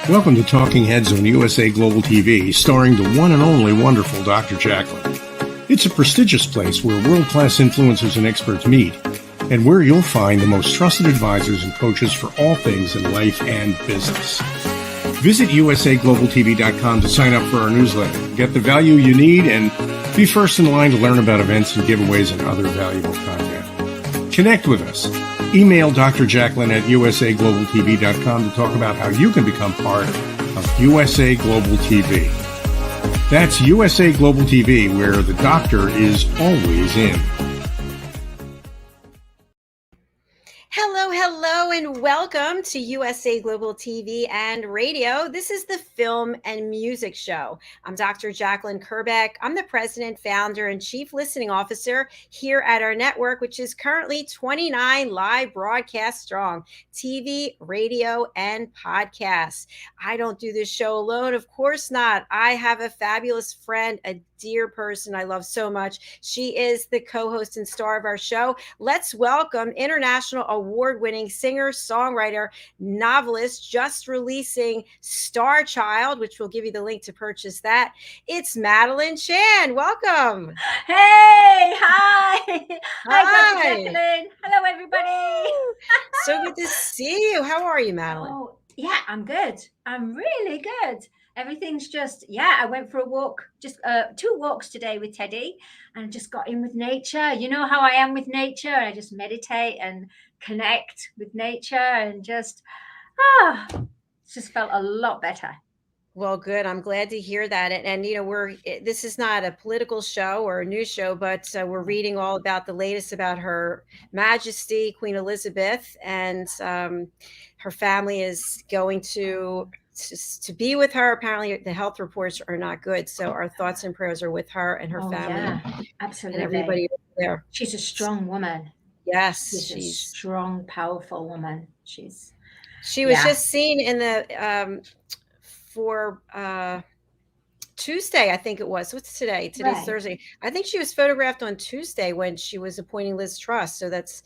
Welcome to Talking Heads on USA Global TV, starring the one and only wonderful Dr. Jacalyn. It's a prestigious place where world-class influencers and experts meet, and where you'll find the most trusted advisors and coaches for all things in life and business. Visit usaglobaltv.com to sign up for our newsletter, get the value you need, and be first in line to learn about events and giveaways and other valuable content. Connect with us. Email Dr. Jacalyn at usaglobaltv.com to talk about how you can become part of USA Global TV. That's USA Global TV, where the doctor is always in. Hello, and welcome to USA Global TV and Radio. This is the Film and Music Show. I'm Dr. Jacalyn Kerbeck. I'm the president, founder, and chief listening officer here at our network, which is currently 29 live broadcasts strong, TV, radio, and podcasts. I don't do this show alone. Of course not. I have a fabulous friend, a dear person I love so much. She is the co-host and star of our show. Let's welcome international award-winning singer, songwriter, novelist, just releasing Star Child, which we'll give you the link to purchase that. It's Madalene Chan. Welcome. Hey, hi. Hi, Dr. Jacalyn. Hello, everybody. So good to see you. How are you, Madalene? Oh, yeah, I'm good. I'm really good. Everything's just, I went for a walk, just 2 walks today with Teddy, and just got in with nature. You know how I am with nature. I just meditate and connect with nature and just, it's just felt a lot better. Well, good. I'm glad to hear that. And you know, this is not a political show or a news show, but we're reading all about the latest about Her Majesty, Queen Elizabeth, and her family is going to be with her. Apparently the health reports are not good. So our thoughts and prayers are with her and her family. Yeah, absolutely. And everybody there. She's a strong woman. Yes. She's a strong, powerful woman. She was just seen in the, for Tuesday, I think it was. What's today? Today's Thursday. I think she was photographed on Tuesday when she was appointing Liz Truss. So that's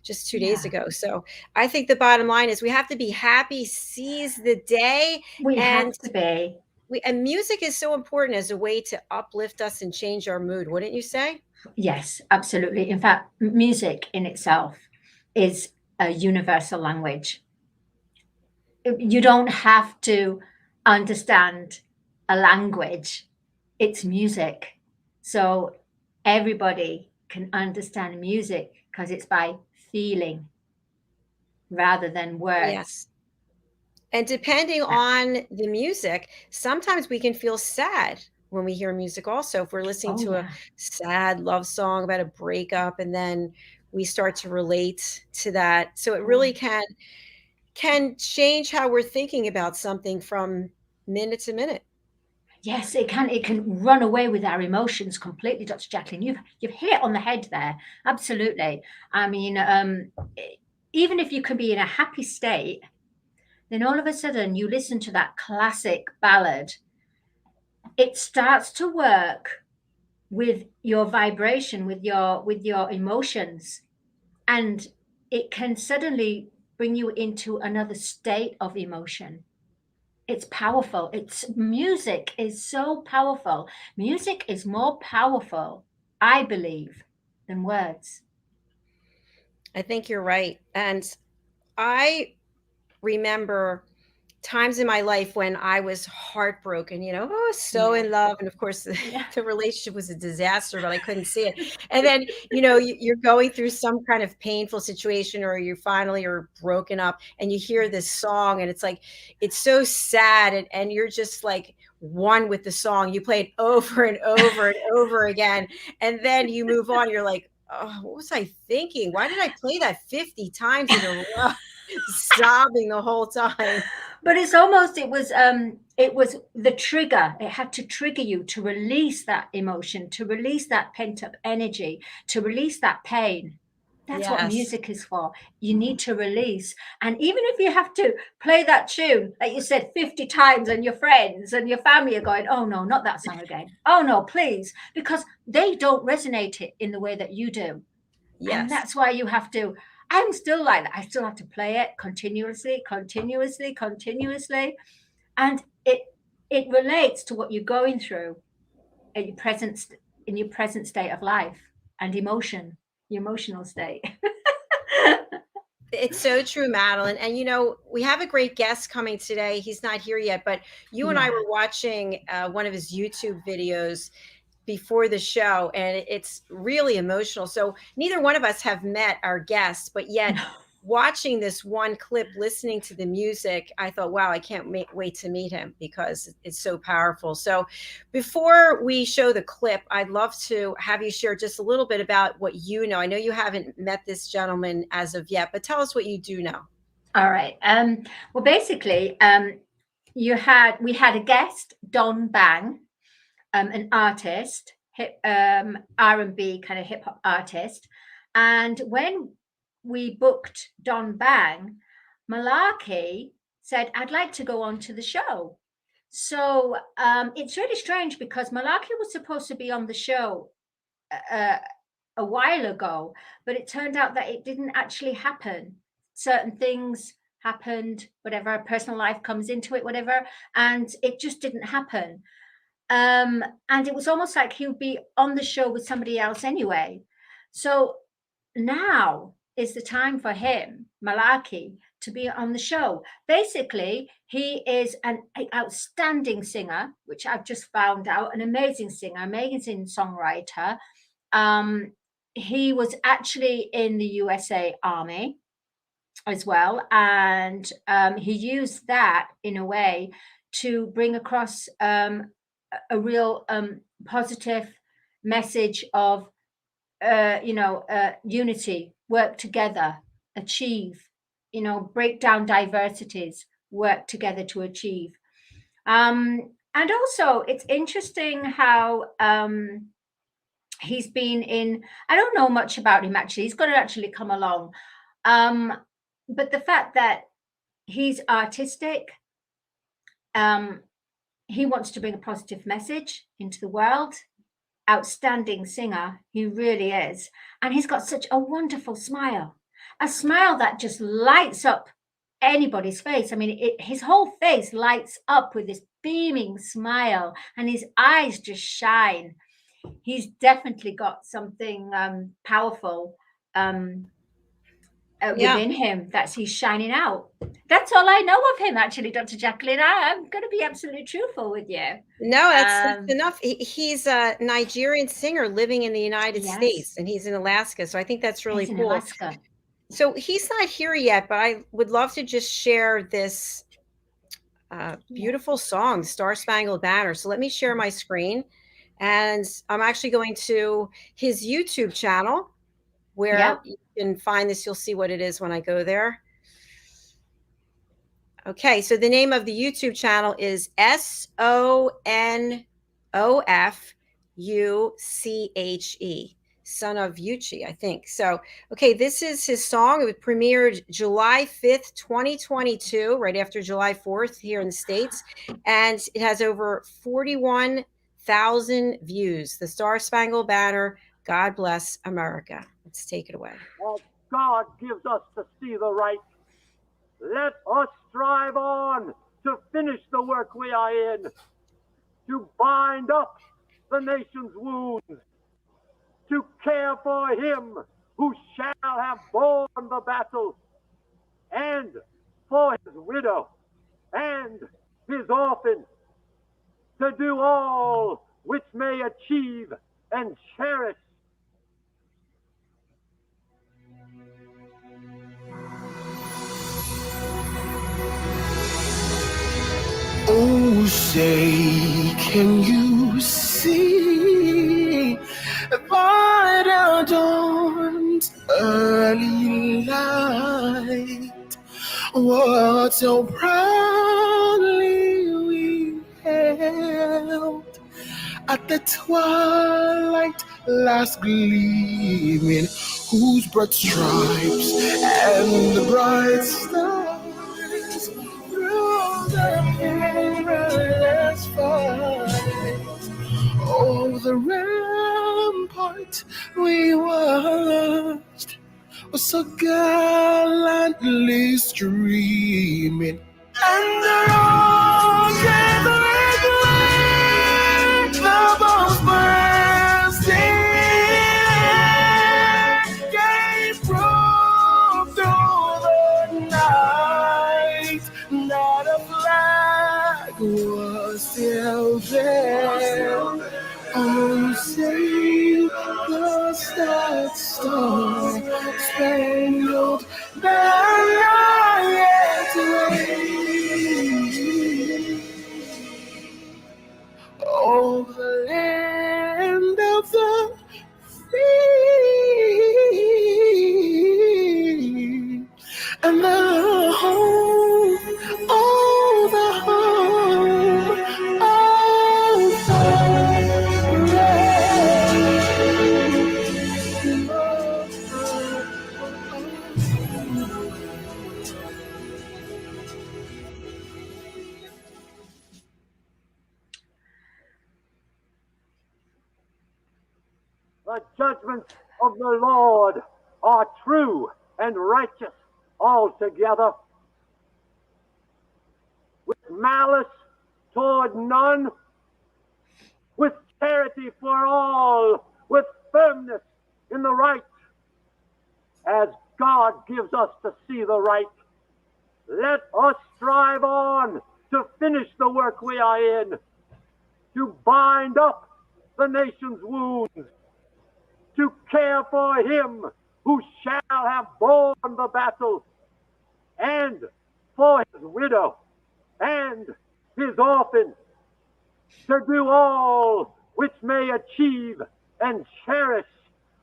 just 2 days ago. So I think the bottom line is we have to be happy, seize the day. We have to be. And music is so important as a way to uplift us and change our mood, wouldn't you say? Yes, absolutely. In fact, music in itself is a universal language. You don't have to understand a language. It's music. So everybody can understand music because it's by feeling rather than words. Yes. And depending on the music, sometimes we can feel sad when we hear music also. If we're listening to a sad love song about a breakup, and then we start to relate to that. So it really can change how we're thinking about something from minute to minute. Yes, it can. It can run away with our emotions completely, Dr. Jacalyn. You've hit it on the head there. Absolutely. I mean, even if you can be in a happy state, then all of a sudden you listen to that classic ballad. It starts to work with your vibration, with your emotions, and it can suddenly bring you into another state of emotion. It's powerful. Music is so powerful. Music is more powerful, I believe, than words. I think you're right. And I remember times in my life when I was heartbroken, so in love. And of course, the relationship was a disaster, but I couldn't see it. And then, you're going through some kind of painful situation, or you finally are broken up, and you hear this song, and it's like, it's so sad. And you're just like one with the song. You play it over and over and over again. And then you move on. You're like, oh, what was I thinking? Why did I play that 50 times in a row? Sobbing the whole time. But it was the trigger. It had to trigger you to release that emotion, to release that pent up energy, to release that pain. That's what music is for. You need to release. And even if you have to play that tune, like you said, 50 times, and your friends and your family are going, oh no, not that song again. Oh no, please. Because they don't resonate it in the way that you do. Yes. And that's why you have to, I'm still like that. I still have to play it continuously. and it relates to what you're going through at your in your present state of life and emotion, your emotional state. It's so true, Madeline. And we have a great guest coming today. He's not here yet, but you and I were watching one of his YouTube videos before the show, and it's really emotional. So neither one of us have met our guests, but yet watching this one clip, listening to the music, I thought, wow, I can't wait to meet him because it's so powerful. So before we show the clip, I'd love to have you share just a little bit about what you know. I know you haven't met this gentleman as of yet, but tell us what you do know. All right. Well, basically, we had a guest, Don Bang, an artist, R&B kind of hip hop artist, and when we booked Don Bang, Malachi said, I'd like to go on to the show. So it's really strange because Malachi was supposed to be on the show a while ago, but it turned out that it didn't actually happen. Certain things happened, whatever, personal life comes into it, whatever, and it just didn't happen. And it was almost like he would be on the show with somebody else anyway. So now is the time for him, Malachi, to be on the show. Basically, he is an outstanding singer, which I've just found out, an amazing singer, amazing songwriter. He was actually in the USA Army as well, and he used that in a way to bring across a real positive message of unity, work together, achieve, break down diversities, work together to achieve. And also it's interesting how he's been in, I don't know much about him actually, he's going to actually come along. But the fact that he's artistic, he wants to bring a positive message into the world. Outstanding singer, he really is. And he's got such a wonderful smile, a smile that just lights up anybody's face. I mean, his whole face lights up with this beaming smile, and his eyes just shine. He's definitely got something powerful within him that he's shining out. That's all I know of him, actually, Dr. Jacalyn. I'm going to be absolutely truthful with you. No, that's enough. He's a Nigerian singer living in the United States, and he's in Alaska. So I think that's really cool. Alaska. So he's not here yet, but I would love to just share this beautiful song, Star Spangled Banner. So let me share my screen. And I'm actually going to his YouTube channel where you can find this. You'll see what it is when I go there. Okay, so the name of the YouTube channel is SONOFUCHE, Son of Uche, I think. So, okay, this is his song. It was premiered July 5th, 2022, right after July 4th here in the States. And it has over 41,000 views. The Star Spangled Banner, God Bless America. Let's take it away. As God gives us to see the right, let us strive on to finish the work we are in, to bind up the nation's wounds, to care for him who shall have borne the battle, and for his widow and his orphan, to do all which may achieve and cherish. Oh, say, can you see by the dawn's early light what so proudly we held at the twilight last gleaming, whose broad stripes and the bright stars through the perilous fight, oh, the rampart we watched was so gallantly streaming, And the road gave the red light, the bombs bursting, gave proof through the night that a flag was still there. Oh, say the star-spangled banner yet waves. Oh, the land of the free and the home, oh, the home of the The judgments of the Lord are true and righteous altogether, with malice toward none, with charity for all, with firmness in the right. As God gives us to see the right, let us strive on to finish the work we are in, to bind up the nation's wounds, to care for him who shall have borne the battle, and for his widow and his orphan, to do all which may achieve and cherish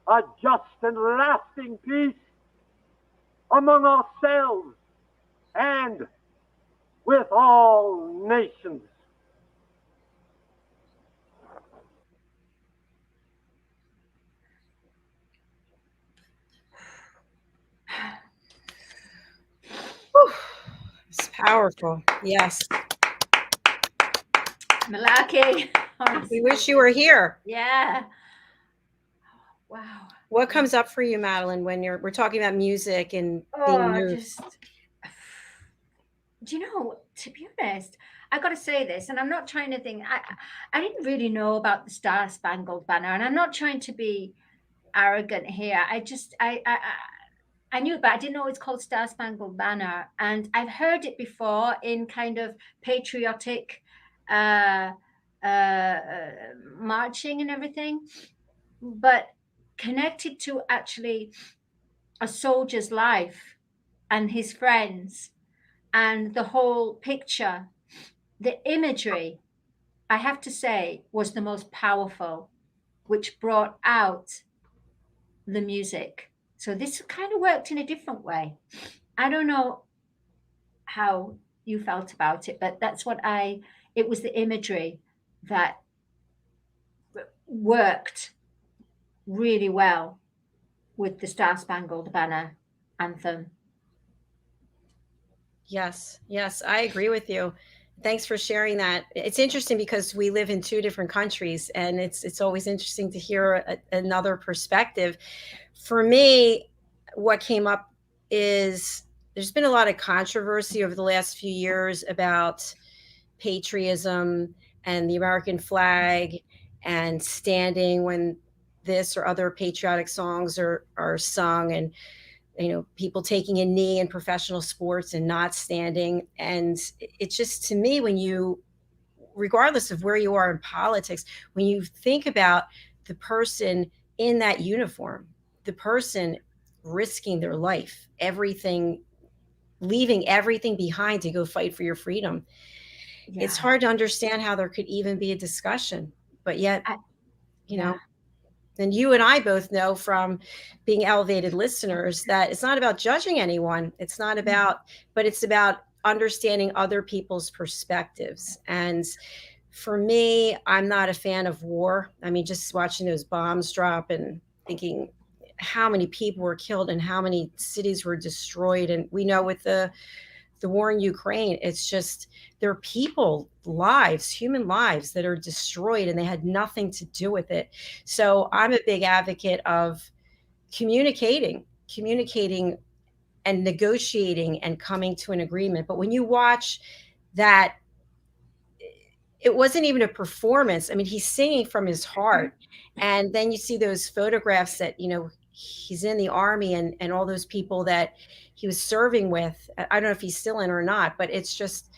a just and lasting peace among ourselves and with all nations. It's powerful. Yes. Malachi. We wish you were here. Yeah. Wow. What comes up for you, Madeline, when we're talking about music and being moved? Do you know, to be honest, I got to say this, and I'm not trying to think, I didn't really know about the Star Spangled Banner, and I'm not trying to be arrogant here. I knew it, but I didn't know it's called Star Spangled Banner. And I've heard it before in kind of patriotic marching and everything, but connected to actually a soldier's life and his friends and the whole picture, the imagery, I have to say, was the most powerful, which brought out the music. So this kind of worked in a different way. I don't know how you felt about it, but that's what it was the imagery that worked really well with the Star Spangled Banner anthem. Yes, I agree with you. Thanks for sharing that. It's interesting because we live in two different countries, and it's always interesting to hear another perspective. For me, what came up is there's been a lot of controversy over the last few years about patriotism and the American flag and standing when this or other patriotic songs are sung, and people taking a knee in professional sports and not standing. And it's just, to me, when you, regardless of where you are in politics, when you think about the person in that uniform, the person risking their life, everything, leaving everything behind to go fight for your freedom, it's hard to understand how there could even be a discussion. But yet, and you and I both know from being elevated listeners that it's not about judging anyone. It's not about, but it's about understanding other people's perspectives. And for me, I'm not a fan of war. I mean, just watching those bombs drop and thinking how many people were killed and how many cities were destroyed. And we know with the war in Ukraine, it's just, there are people lives, human lives that are destroyed, and they had nothing to do with it. So I'm a big advocate of communicating and negotiating and coming to an agreement. But when you watch that, it wasn't even a performance. I mean, he's singing from his heart. And then you see those photographs that, he's in the army and all those people that he was serving with. I don't know if he's still in or not, but it's just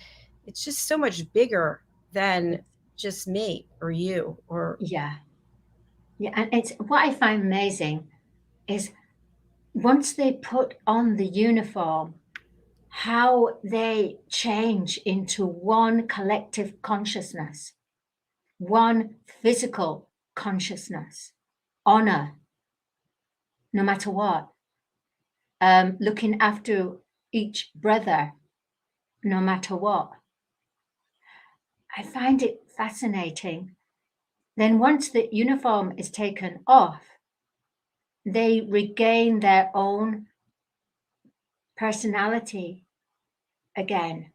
so much bigger than just me or you or. Yeah. And it's what I find amazing is once they put on the uniform, how they change into one collective consciousness, one physical consciousness, honor, no matter what, looking after each brother, no matter what. I find it fascinating. Then once the uniform is taken off, they regain their own personality again.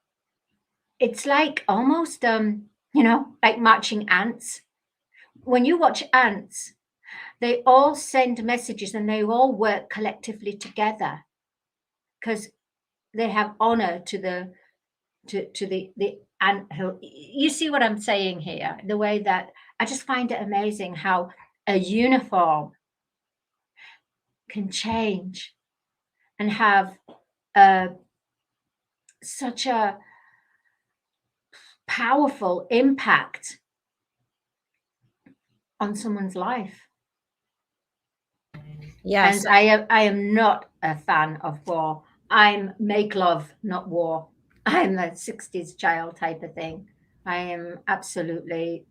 It's like almost, like marching ants. When you watch ants, they all send messages and they all work collectively together because they have honor to the ant hill. You see what I'm saying here? The way that I just find it amazing how a uniform can change and have such a powerful impact on someone's life. Yes. And I am not a fan of war. I'm make love, not war. I'm a 60s child type of thing. I am absolutely,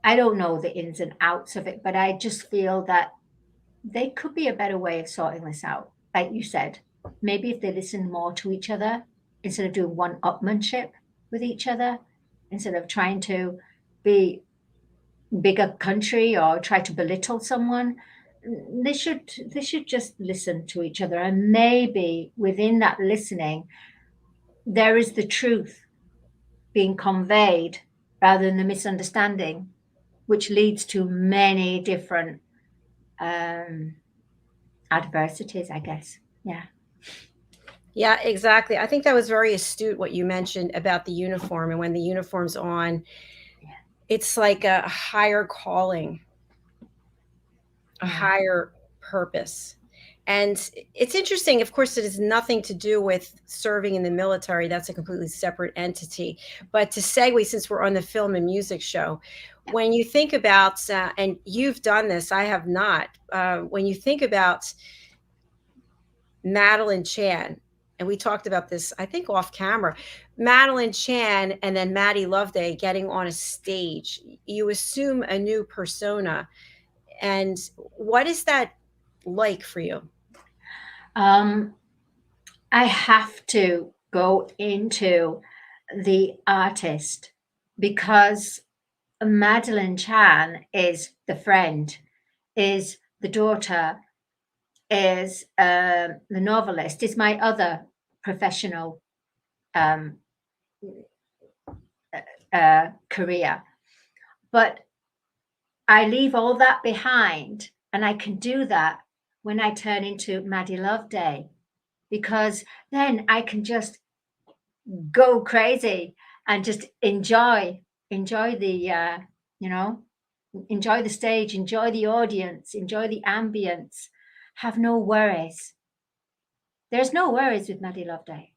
I don't know the ins and outs of it, but I just feel that there could be a better way of sorting this out. Like you said, maybe if they listen more to each other, instead of doing one-upmanship with each other, instead of trying to be bigger country or try to belittle someone, they should just listen to each other. And maybe within that listening, there is the truth being conveyed rather than the misunderstanding, which leads to many different adversities, I guess. Yeah, exactly. I think that was very astute what you mentioned about the uniform. And when the uniform's on, it's like a higher calling, a higher purpose. And it's interesting, of course, it has nothing to do with serving in the military. That's a completely separate entity. But to segue, since we're on the film and music show, when you think about, and you've done this, I have not, when you think about Madeline Chan, and we talked about this, I think off camera, Madeline Chan and then Maddie Loveday getting on a stage, you assume a new persona. And what is that like for you? I have to go into the artist because Madeline Chan is the friend, is the daughter, is the novelist, is my other professional career. But I leave all that behind, and I can do that when I turn into Maddie Loveday, because then I can just go crazy and just enjoy the enjoy the stage, enjoy the audience, enjoy the ambience, have no worries. There's no worries with Maddie Loveday,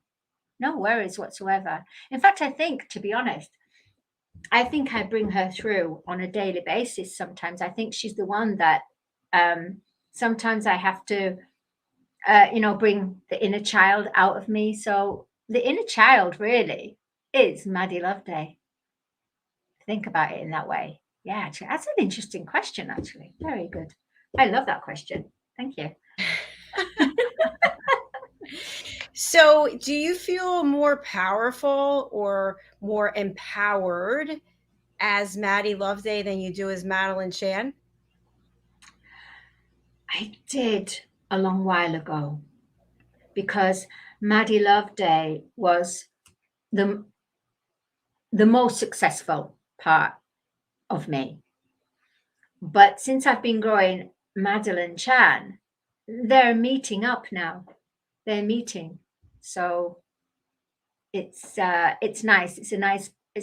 no worries whatsoever. In fact, I think, to be honest, I think I bring her through on a daily basis. Sometimes I think she's the one that sometimes I have to bring the inner child out of me. So the inner child really is Maddie Loveday. Think about it in that way. Yeah, actually, that's an interesting question, actually. Very good. I love that question. Thank you. So do you feel more powerful or more empowered as Maddie Loveday than you do as Madeline Chan? I did a long while ago, because Maddie Loveday was the most successful part of me. But since I've been growing Madeline Chan, they're meeting up now. They're meeting. So it's nice. It's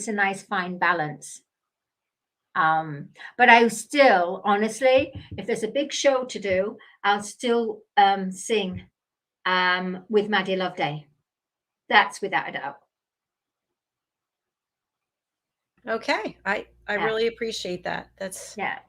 a nice fine balance. But I still, honestly, if there's a big show to do, I'll still sing with Maddie Loveday. That's without a doubt. Okay. I Yeah. really appreciate that. Yeah.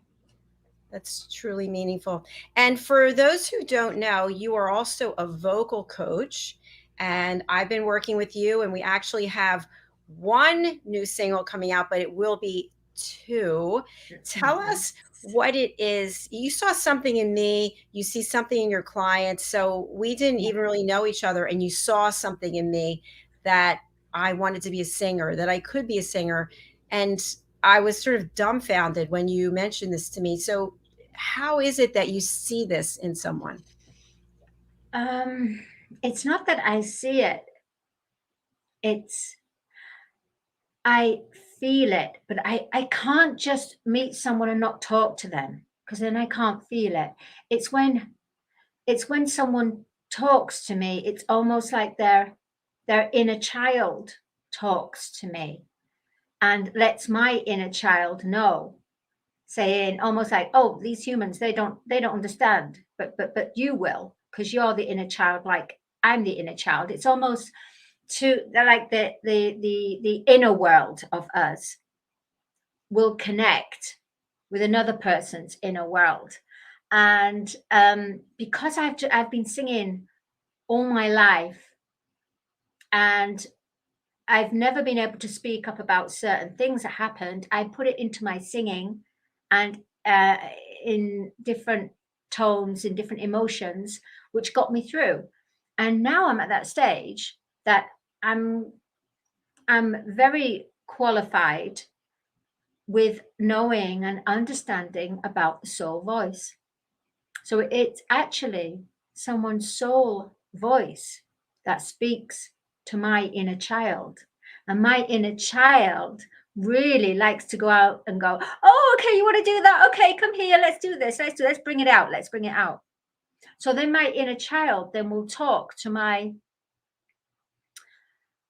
That's truly meaningful. And for those who don't know, you are also a vocal coach, and I've been working with you, and we actually have one new single coming out, but it will be two. Tell us what it is. You saw something in me, you see something in your clients. So we didn't even really know each other, and you saw something in me that I wanted to be a singer, that I could be a singer. And I was sort of dumbfounded when you mentioned this to me. So how is it that you see this in someone? It's not that I see it. It's I feel it, but I can't just meet someone and not talk to them, because then I can't feel it. It's when someone talks to me, it's almost like their inner child talks to me and lets my inner child know, saying almost like, oh, these humans, they don't understand, but you will, because you're the inner child, like I'm the inner child. It's almost they're like the inner world of us will connect with another person's inner world. And because I've been singing all my life, and I've never been able to speak up about certain things that happened, I put it into my singing, and in different tones, in different emotions, which got me through. And now I'm at that stage that I'm very qualified with knowing and understanding about the soul voice. So it's actually someone's soul voice that speaks to my inner child. And my inner child really likes to go out and go, oh, okay, you want to do that? Okay, come here, let's do this. Let's bring it out. Let's bring it out. So then my inner child then will talk to my,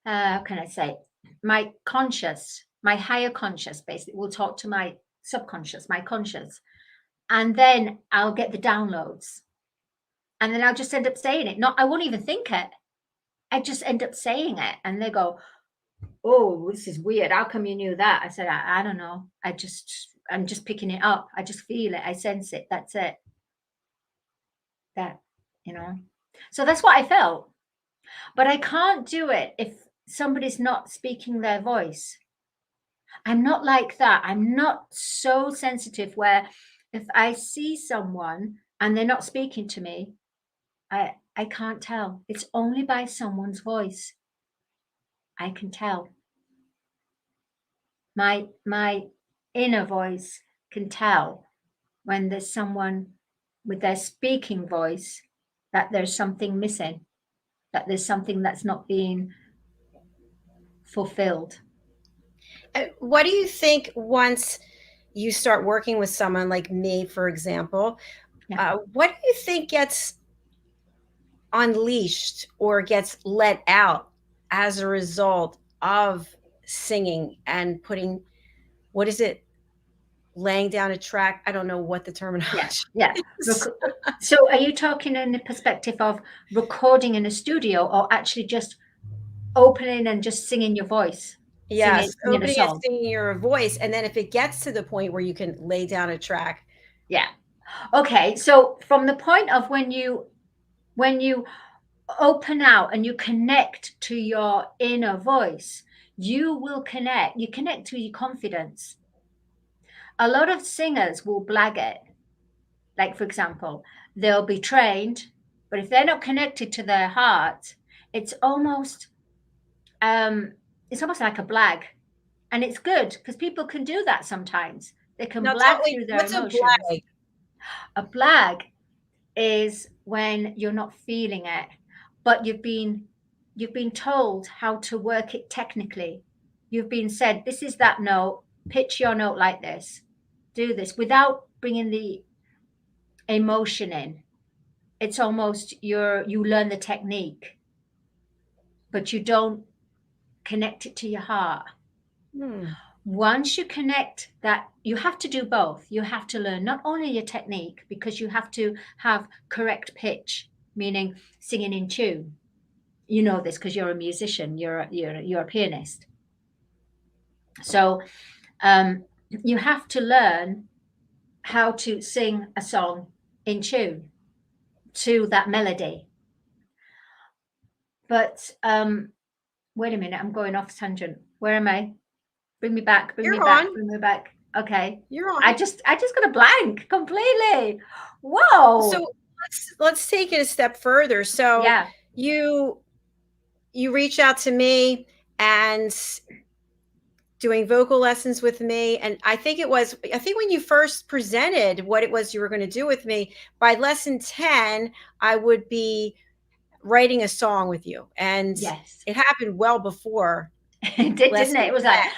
how can I say, my conscious, my higher conscious, basically, will talk to my subconscious, my conscious. And then I'll get the downloads. And then I'll just end up saying it. I won't even think it. I just end up saying it. And they go, oh, this is weird. How come you knew that? I said, I don't know. I'm just picking it up. I just feel it. I sense it. That's it. That, So that's what I felt. But I can't do it if somebody's not speaking their voice. I'm not like that. I'm not so sensitive where if I see someone and they're not speaking to me, I can't tell. It's only by someone's voice I can tell. My inner voice can tell when there's someone with their speaking voice that there's something missing, that there's something that's not being fulfilled. What do you think once you start working with someone like me, for example, what do you think gets unleashed or gets let out as a result of singing and putting, what is it, laying down a track? I don't know what the terminology is. So are you talking in the perspective of recording in a studio, or actually just opening and just singing your voice? Yes, opening and singing your voice. And then if it gets to the point where you can lay down a track. Yeah. Okay. So from the point of when you open out and you connect to your inner voice, you connect to your confidence. A lot of singers will blag it. Like, for example, they'll be trained, but if they're not connected to their heart, it's almost like a blag. And it's good because people can do that sometimes. They can blag through their emotions. A blag? A blag is when you're not feeling it, but you've been told how to work it technically. You've been said, this is that note, pitch your note like this, do this, without bringing the emotion in. it's almost you learn the technique, but you don't connect it to your heart. Once you connect that, you have to do both. You have to learn not only your technique, because you have to have correct pitch, meaning singing in tune. You know this because you're a musician, you're a pianist. So you have to learn how to sing a song in tune to that melody. But wait a minute, I'm going off tangent. Where am I? Bring me back, bring me back, bring me back. Okay. You're on. I just got a blank completely. Whoa. So let's take it a step further. So yeah, you reach out to me and doing vocal lessons with me. And I think when you first presented what it was you were going to do with me, by lesson 10, I would be writing a song with you. And yes, it happened well before. it did, didn't it? It was like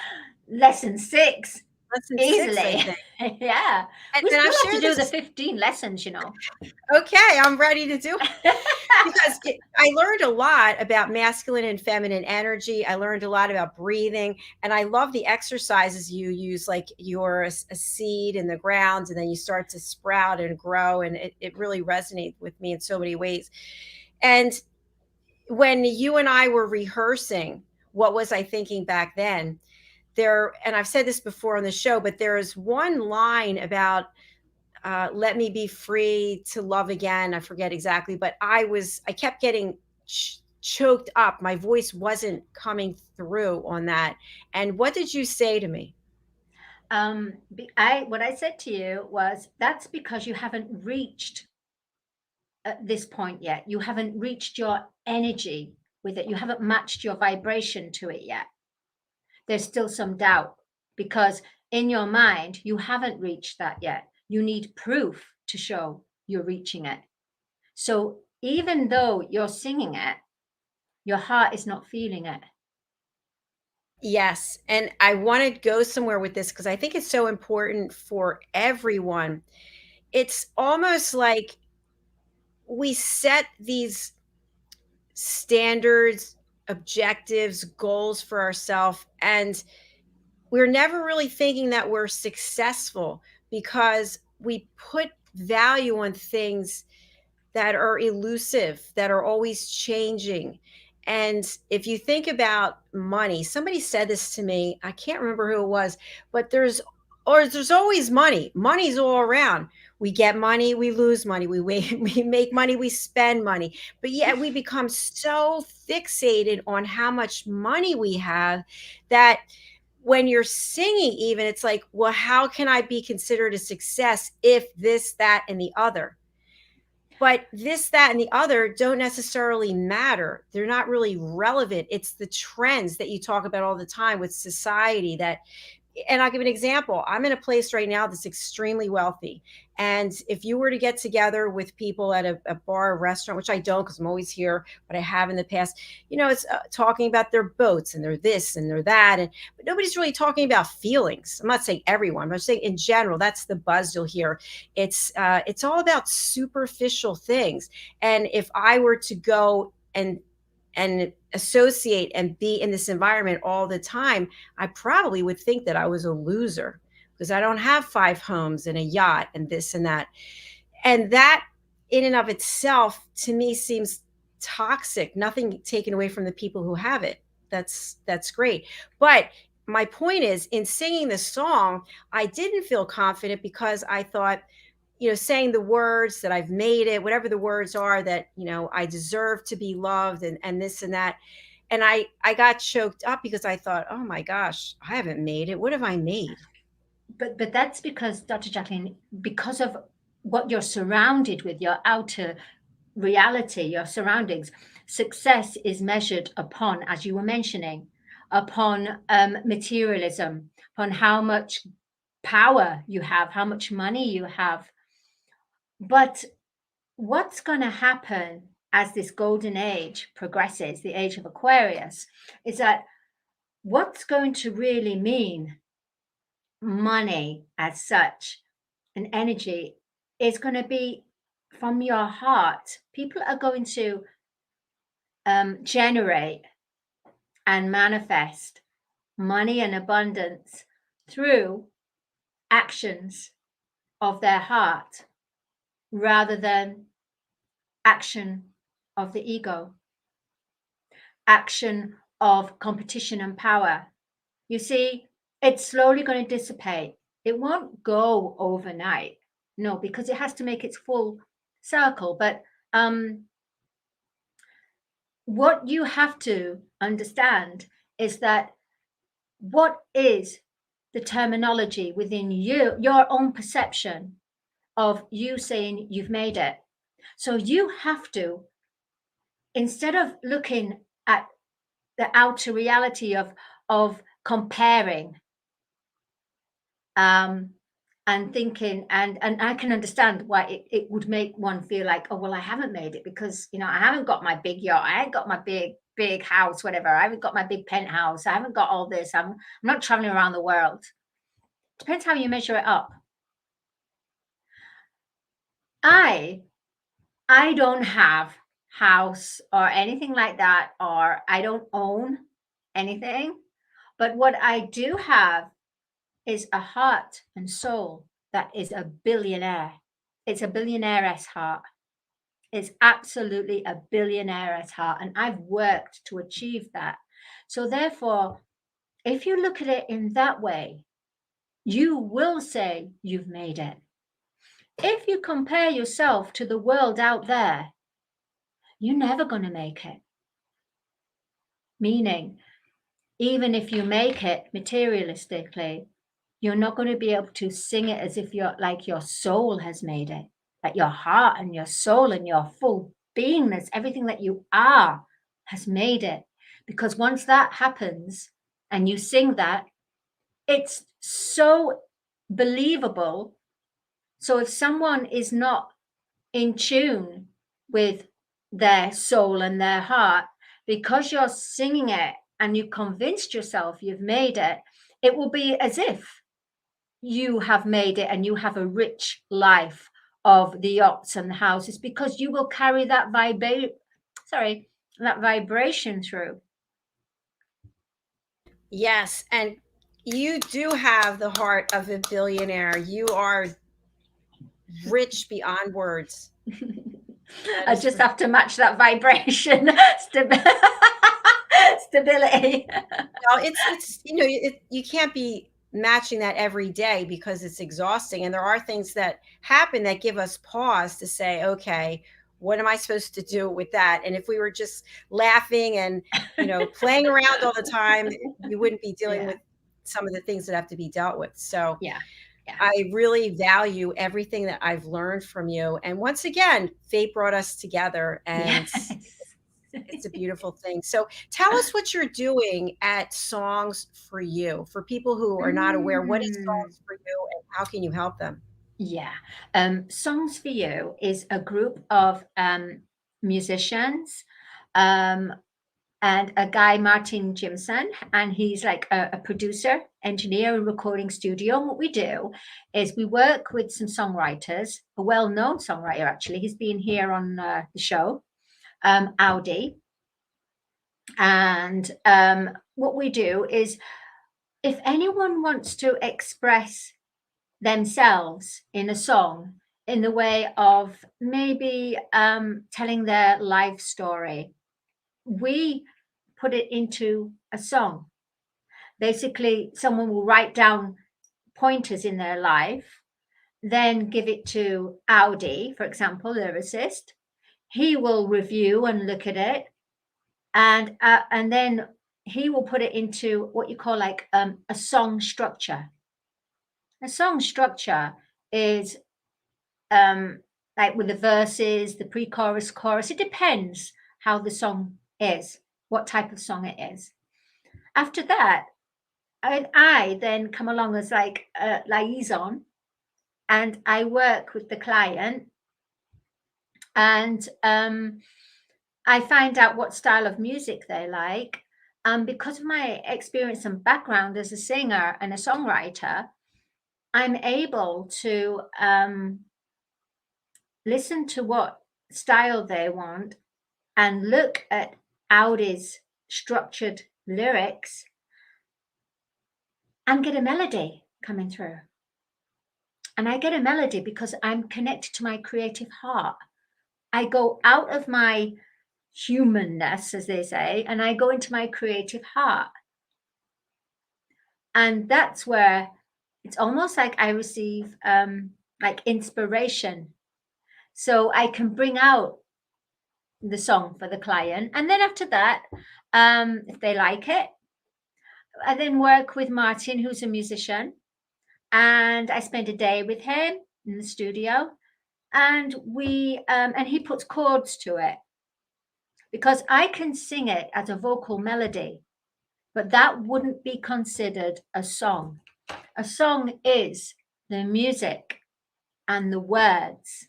lesson 6. Lesson easily 6, I think. yeah, And we still I've have to shared do this- the 15 lessons, you know. Okay, I'm ready to do it. Because I learned a lot about masculine and feminine energy. I learned a lot about breathing, and I love the exercises you use, like you're a seed in the ground and then you start to sprout and grow, and it really resonates with me in so many ways. And when you and I were rehearsing, what was I thinking back then? And I've said this before on the show, but there is one line about let me be free to love again. I forget exactly, but I kept getting choked up. My voice wasn't coming through on that. And what did you say to me? What I said to you was, that's because you haven't reached at this point yet. You haven't reached your energy with it. You haven't matched your vibration to it yet. There's still some doubt, because in your mind, you haven't reached that yet. You need proof to show you're reaching it. So even though you're singing it, your heart is not feeling it. Yes. And I want to go somewhere with this because I think it's so important for everyone. It's almost like we set these standards, objectives, goals for ourselves, and we're never really thinking that we're successful because we put value on things that are elusive, that are always changing. And if you think about money, somebody said this to me, I can't remember who it was, but there's always money. Money's all around. We get money, we lose money, we make money, we spend money. But yet we become so fixated on how much money we have that when you're singing, even, it's like, well, how can I be considered a success if this, that, and the other? But this, that, and the other don't necessarily matter. They're not really relevant. It's the trends that you talk about all the time with society that, and I'll give an example. I'm in a place right now that's extremely wealthy. And if you were to get together with people at a bar or restaurant, which I don't because I'm always here, but I have in the past, it's talking about their boats and their this and their that. But nobody's really talking about feelings. I'm not saying everyone, but I'm saying in general, that's the buzz you'll hear. It's all about superficial things. And if I were to go and associate and be in this environment all the time, I probably would think that I was a loser because I don't have 5 homes and a yacht and this and that. And that in and of itself, to me, seems toxic. Nothing taken away from the people who have it. That's great. But my point is, in singing the song, I didn't feel confident because I thought, saying the words that I've made it, whatever the words are, that, I deserve to be loved and this and that. And I got choked up because I thought, oh my gosh, I haven't made it. What have I made? But that's because, Dr. Jacalyn, because of what you're surrounded with, your outer reality, your surroundings, success is measured upon, as you were mentioning, upon materialism, upon how much power you have, how much money you have. But what's going to happen as this golden age progresses, the age of Aquarius, is that what's going to really mean money as such, and energy, is going to be from your heart, people are going to generate and manifest money and abundance through actions of their heart rather than action of the ego, action of competition and power. You see, it's slowly going to dissipate. It won't go overnight. No, because it has to make its full circle. But what you have to understand is that what is the terminology within you, your own perception of you saying you've made it. So you have to, instead of looking at the outer reality of comparing and thinking, and I can understand why it would make one feel like, oh, well, I haven't made it because, you know, I haven't got my big yacht, I ain't got my big house, whatever, I haven't got my big penthouse, I haven't got all this, I'm not traveling around the world. Depends how you measure it up. I don't have house or anything like that, or I don't own anything, but what I do have is a heart and soul that is a billionaire. It's a billionaire's heart. It's absolutely a billionaire's heart, and I've worked to achieve that. So therefore, if you look at it in that way, you will say you've made it. If you compare yourself to the world out there, you're never going to make it. Meaning, even if you make it materialistically, you're not going to be able to sing it as if you're like your soul has made it, that your heart and your soul and your full beingness, everything that you are has made it. Because once that happens and you sing that, it's so believable. So if someone is not in tune with their soul and their heart, because you're singing it and you convinced yourself you've made it, it will be as if you have made it and you have a rich life of the yachts and the houses, because you will carry that vibration through. Yes, and you do have the heart of a billionaire. You are rich beyond words. I just have to match that vibration. Stability. No, it's you know, you can't be matching that every day because it's exhausting, and there are things that happen that give us pause to say, okay, what am I supposed to do with that? And if we were just laughing and, you know, playing around all the time, you wouldn't be dealing with some of the things that have to be dealt with. So Yeah. I really value everything that I've learned from you. And once again, fate brought us together, and it's a beautiful thing. So tell us what you're doing at Songs for You for people who are not aware. What is Songs for You and how can you help them? Yeah. Songs for You is a group of musicians and a guy, Martin Jimson, and he's like a producer, engineer, and recording studio. And what we do is we work with some songwriters, a well-known songwriter, actually. He's been here on the show, Audi. And what we do is, if anyone wants to express themselves in a song in the way of maybe telling their life story, we put it into a song. Basically, someone will write down pointers in their life, then give it to Audi, for example, lyricist. He will review and look at it, and then he will put it into what you call like a song structure. A song structure is like with the verses, the pre-chorus, chorus. It depends how the song is, what type of song it is. After that, I then come along as like a liaison, and I work with the client, and I find out what style of music they like. Because of my experience and background as a singer and a songwriter, I'm able to listen to what style they want, and look at Audi's structured lyrics and get a melody coming through. And I get a melody because I'm connected to my creative heart. I go out of my humanness, as they say, and I go into my creative heart. And that's where it's almost like I receive like inspiration. So I can bring out the song for the client. And then after that, if they like it, I then work with Martin, who's a musician, and I spend a day with him in the studio, and and he puts chords to it, because I can sing it as a vocal melody, but that wouldn't be considered a song. A song is the music and the words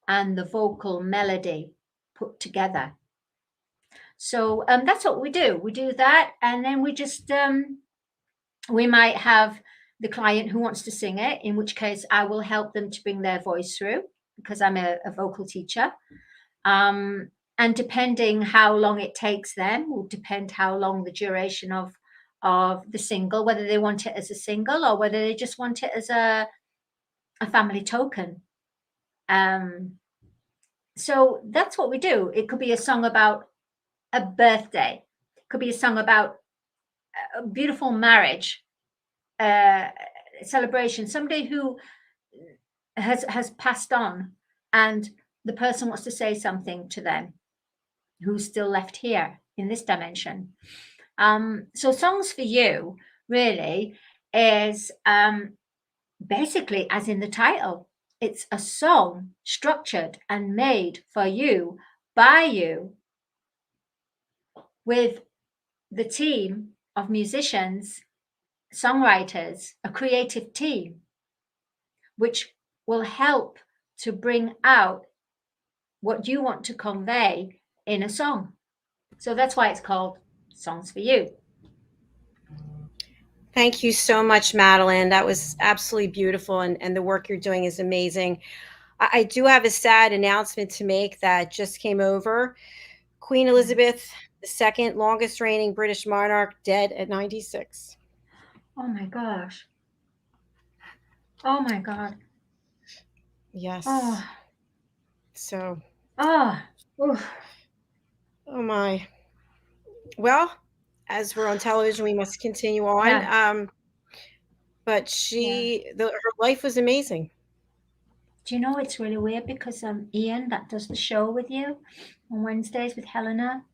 and the vocal melody put together. So that's what we do. We do that, and then we just we might have the client who wants to sing it, in which case I will help them to bring their voice through, because I'm a vocal teacher. And depending how long it takes them will depend how long the duration of the single, whether they want it as a single or whether they just want it as a family token. So that's what we do. It could be a song about a birthday. It could be a song about a beautiful marriage, celebration, somebody who has passed on, and the person wants to say something to them who's still left here in this dimension. So Songs for You really is basically, as in the title, it's a song structured and made for you, by you, with the team of musicians, songwriters, a creative team, which will help to bring out what you want to convey in a song. So that's why it's called Songs for You. Thank you so much, Madeline. That was absolutely beautiful, and the work you're doing is amazing. I do have a sad announcement to make that just came over. Queen Elizabeth II, longest reigning British monarch, dead at 96. Oh my gosh. Oh my God. Yes. Oh. So. Oh. Oh my. Well, as we're on television, we must continue on. Yeah. But her life was amazing. Do you know it's really weird, because Ian, that does the show with you on Wednesdays with Helena,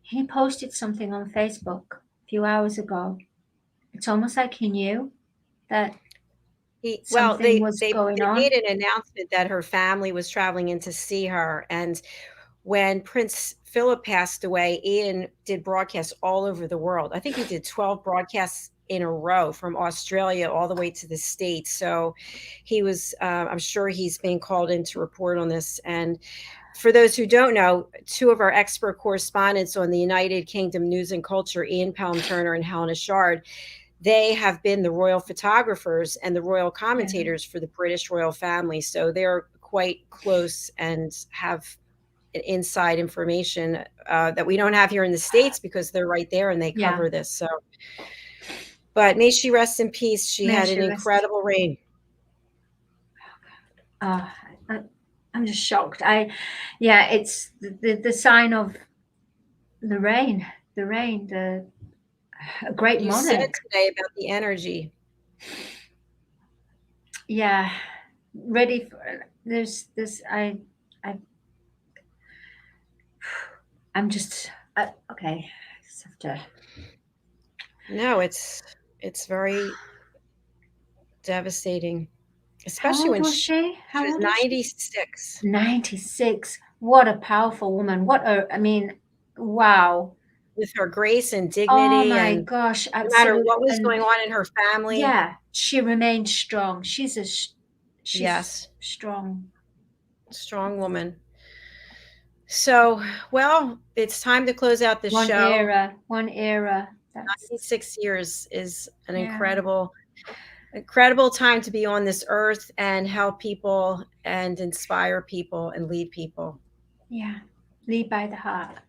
he posted something on Facebook a few hours ago. It's almost like he knew that something was going on. They made an announcement that her family was traveling in to see her, and when Prince Philip passed away, Ian did broadcasts all over the world. I think he did 12 broadcasts in a row, from Australia all the way to the States. So he was, I'm sure he's being called in to report on this. And for those who don't know, two of our expert correspondents on the United Kingdom News and Culture, Ian Palm-Turner and Helena Shard, they have been the royal photographers and the royal commentators for the British royal family. So they're quite close and have inside information that we don't have here in the States, because they're right there and they cover this. So, but may she rest in peace. She had an incredible reign. I'm just shocked. It's the sign of the reign, a great monarch. You said today about the energy. Yeah, ready for there's I'm just okay. I just have to. No, it's very devastating, especially when she was 96. 96. What a powerful woman! Wow. With her grace and dignity. Oh my gosh! No matter what was going on in her family. Yeah, she remained strong. She's strong woman. So, well, it's time to close out the show. One era. 96 years is an incredible incredible time to be on this earth and help people and inspire people and lead people. Yeah, lead by the heart.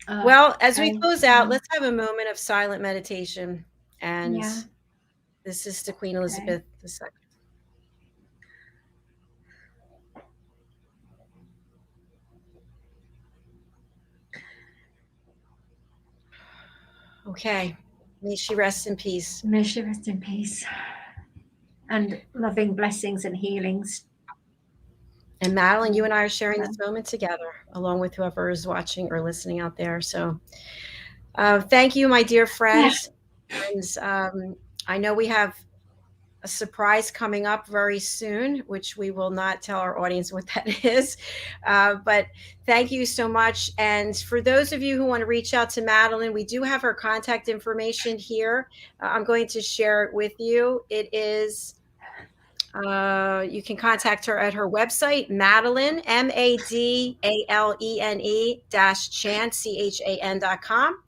Well, as we Okay. close out, let's have a moment of silent meditation. And Yeah. this is to Queen Elizabeth II. Okay. May she rest in peace. May she rest in peace. And loving blessings and healings. And Madeline, you and I are sharing this moment together, along with whoever is watching or listening out there. So thank you, my dear friends. And I know we have a surprise coming up very soon, which we will not tell our audience what that is. But thank you so much. And for those of you who want to reach out to Madeline, we do have her contact information here. I'm going to share it with you. It is, you can contact her at her website, Madalene, MADALENE-CHAN, CHAN.com.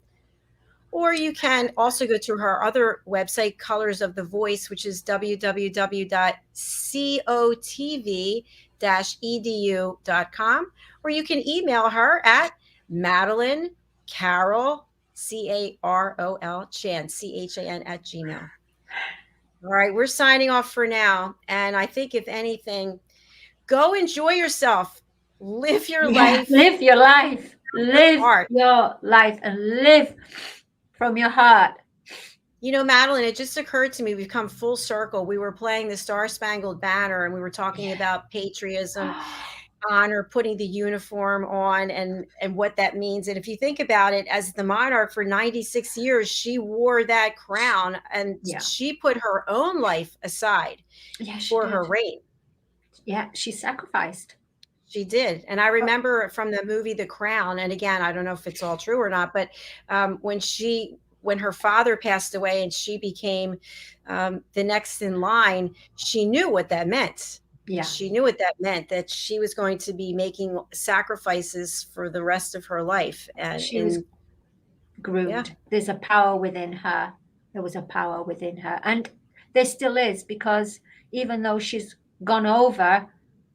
Or you can also go to her other website, Colors of the Voice, which is www.cotv-edu.com. Or you can email her at madalenecarolchan, CHAN @gmail. All right, we're signing off for now. And I think, if anything, go enjoy yourself. Live your life. Live your life. Live your life and live from your heart. You know, Madeline, it just occurred to me, we've come full circle. We were playing the Star Spangled Banner and we were talking about patriotism, honor, putting the uniform on and what that means. And if you think about it, as the monarch for 96 years, she wore that crown and she put her own life aside for her reign. Yeah, she sacrificed. She did. And I remember from the movie The Crown, and again, I don't know if it's all true or not, but when her father passed away and she became the next in line, she knew what that meant. Yeah. She knew what that meant, that she was going to be making sacrifices for the rest of her life. And she was groomed. Yeah. There's a power within her. There was a power within her. And there still is, because even though she's gone over,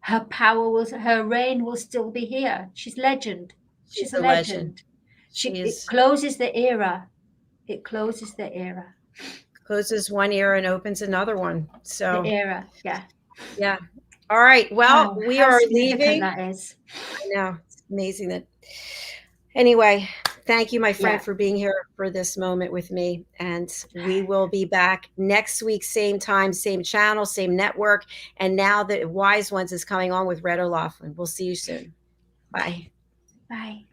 her power her reign will still be here. She's legend. She's a legend. It closes the era. It closes the era. Closes one era and opens another one. So the era, yeah. All right. Well, we are leaving. That is. I know. It's amazing that. Anyway, thank you, my friend, for being here for this moment with me. And we will be back next week, same time, same channel, same network. And now the Wise Ones is coming on with Red O'Loughlin. We'll see you soon. Bye. Bye.